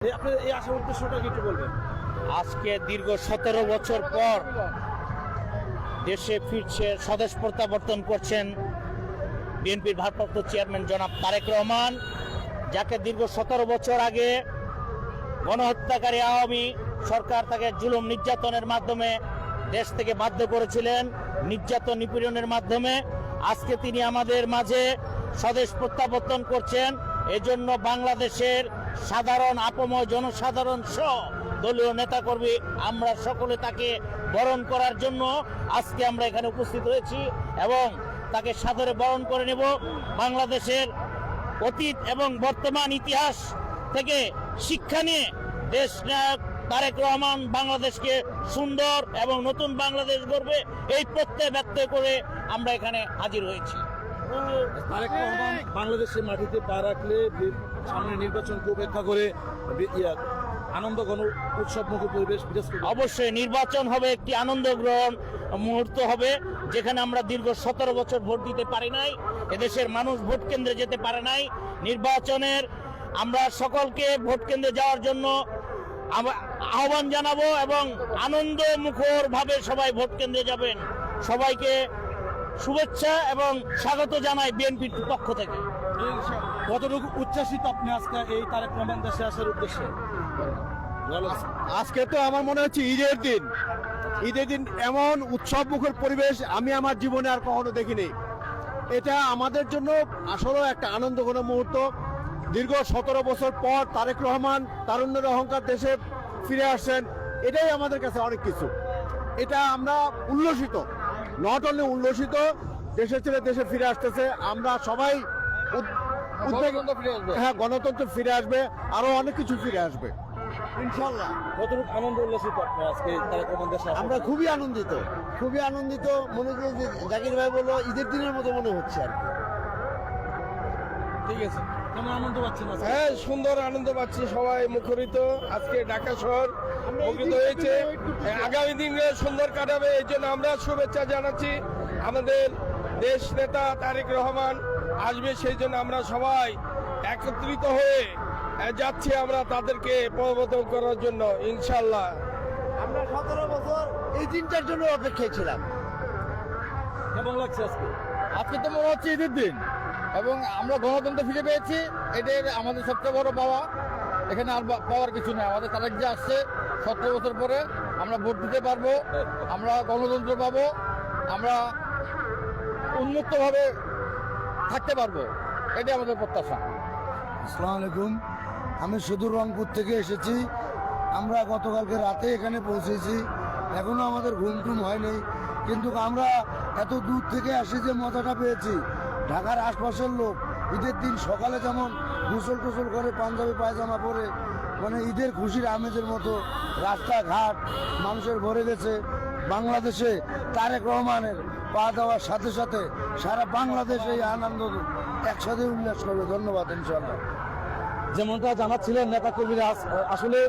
আপনার এই আসার উদ্দেশ্যটা কি একটু বলবেন? আজকে দীর্ঘ 17 বছর পর দেশে ফিরছে, স্বদেশ প্রত্যাবর্তন করছেন বিএনপির ভারপ্রাপ্ত চেয়ারম্যান জনাব তারেক রহমান, যাকে দীর্ঘ 17 বছর আগে গণহত্যাকারী আওয়ামী সরকার তাকে জুলুম নির্যাতনের মাধ্যমে দেশ থেকে বাধ্য করেছিলেন, নির্যাতন নিপীড়নের মাধ্যমে। আজকে তিনি আমাদের মাঝে স্বদেশ প্রত্যাবর্তন করছেন। এজন্য বাংলাদেশের সাধারণ আপময় জনসাধারণ সহ দলীয় নেতাকর্মী আমরা সকলে তাকে বরণ করার জন্য আজকে আমরা এখানে উপস্থিত হয়েছি এবং তাকে সাদরে বরণ করে নেব। বাংলাদেশের অতীত এবং বর্তমান ইতিহাস থেকে শিক্ষা নিয়ে দেশ নায়ক তারেক রহমান বাংলাদেশকে সুন্দর এবং নতুন বাংলাদেশ গড়বে, এই প্রত্যয় ব্যক্ত করে আমরা এখানে হাজির হয়েছি। তারেক রহমান বাংলাদেশের মাটিতে পা রাখলে সামনে নির্বাচনকে উপেক্ষা করে আনন্দ ঘন উৎসবমুখী পরিবেশ বিরাজ করবে। অবশ্যই নির্বাচন হবে একটি আনন্দ গ্রহণ মুহূর্ত হবে, যেখানে আমরা দীর্ঘ 17 বছর ভোট দিতে পারি নাই, এদেশের মানুষ ভোট কেন্দ্রে যেতে পারে নাই। নির্বাচনের আমরা সকলকে ভোট কেন্দ্রে যাওয়ার জন্য আহ্বান জানাবো এবং আনন্দ মুখর ভাবে সবাই ভোট কেন্দ্রে যাবেন। সবাইকে শুভেচ্ছা এবং স্বাগত জানাই বিএনপির পক্ষ থেকে। কতটুকু উচ্ছ্বাসিত আপনি আজকে এই তারেক রহমান দেশে আসার উদ্দেশ্যে? আজকে তো আমার মনে হচ্ছে ঈদের দিন এমন উৎসব মুখর পরিবেশ আমি আমার জীবনে আর কখনো দেখিনি। এটা আমাদের জন্য আসলে একটা আনন্দঘন মুহূর্ত। দীর্ঘ 17 বছর পর তারেক রহমান তারুণ্যের অহংকার দেশে ফিরে আসছেন, এটাই আমাদের কাছে অনেক কিছু। এটা আমরা উল্লসিত, নট অনলি উল্লসিত, দেশের ছেলে দেশে ফিরে আসতেছে। আমরা সবাই হ্যাঁ, গণতন্ত্র ফিরে আসবে, আরো অনেক কিছু ফিরে আসবে ইনশাল্লাহ। কতটুকু আনন্দ উল্লাসিত আপনি আজকে তারেক রহমান দেশে আসার? আমরা খুবই আনন্দিত। মনে করি যে জাকির ভাই বললো ঈদের দিনের মতো মনে হচ্ছে আর কি। ঠিক আছে, কেমন আনন্দ পাচ্ছেন আজকে? হ্যাঁ, সুন্দর আনন্দ পাচ্ছি, সবাই মুখরিত। আজকে ঢাকা শহর মুখরিত হয়েছে, আগামী দিনে সুন্দর কাটাবে, এই জন্য আমরা শুভেচ্ছা জানাচ্ছি। আমাদের দেশ নেতা তারেক রহমান আসবে, সেই জন্য আমরা সবাই একত্রিত হয়ে যাচ্ছি আমরা তাদেরকে প্রবর্তন করার জন্য ইনশাল্লাহ। আমরা 17 বছর এই দিনটার জন্য অপেক্ষায় ছিলাম। কেমন লাগছে আজকে? আজকে তো মনে হচ্ছে ঈদের দিন এবং আমরা গণতন্ত্র ফিরে পেয়েছি, এটাই আমাদের সবচেয়ে বড় পাওয়া। এখানে আর পাওয়ার কিছু নেই। আমাদের তারেক যে আসছে 17 বছর পরে, আমরা ভোট দিতে পারবো, আমরা গণতন্ত্র পাবো, আমরা উন্মুক্তভাবে থাকতে পারবো, এটাই আমাদের প্রত্যাশা। আসসালামু আলাইকুম, আমি সুদূর রংপুর থেকে এসেছি। আমরা গতকালকে রাতে এখানে পৌঁছেছি, এখনো আমাদের ঘুম টুম হয়নি, কিন্তু আমরা এত দূর থেকে আসি যে মজাটা পেয়েছি। ঢাকার আশপাশের লোক ঈদের দিন সকালে যেমন গোসল টোসল করে পাঞ্জাবি পায়জামা পরে, মানে ঈদের খুশির আমেজের মতো রাস্তাঘাট মানুষের ভরে গেছে। বাংলাদেশে তারেক রহমানের পা দেওয়ার সাথে সাথে সারা বাংলাদেশ এই আনন্দ একসাথে উল্লাস করবে। ধন্যবাদ। ইনশাআল্লাহ। যেমনটা জানাচ্ছিলেন নেতা কর্মীরা, আসলে